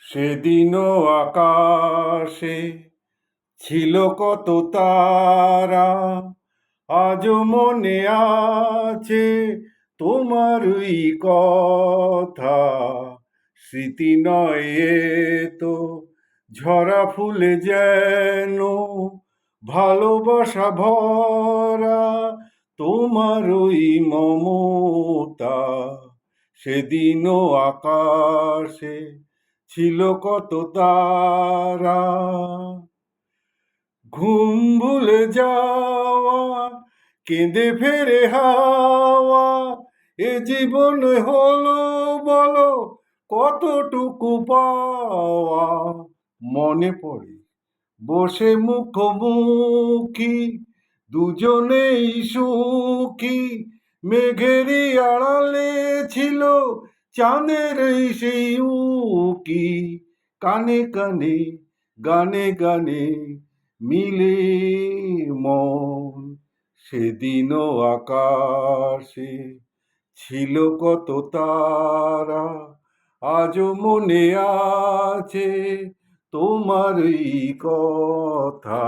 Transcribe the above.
সেদিনও আকাশে ছিল কত তারা, আজও মনে আছে তোমারই কথা। স্মৃতি নয় এ তো ঝরা ফুলে যেন ভালোবাসা ভরা তোমারই মমতা। সেদিনও আকাশে ছিল কত তারা, ঘুম ভুলে যাওয়া কেঁদে ফেরে হাওয়া, এ জীবন হলো বলো কতটুকু পাওয়া। মনে পড়ে বসে মুখোমুখি দুজনেই সুখী, মেঘেরই আড়ালে ছিল চাঁদের সেই উকি। কানে কানে গানে গানে মিলে মন, সেদিনও আকাশে ছিল কত তারা, আজও মনে আছে তোমারই কথা।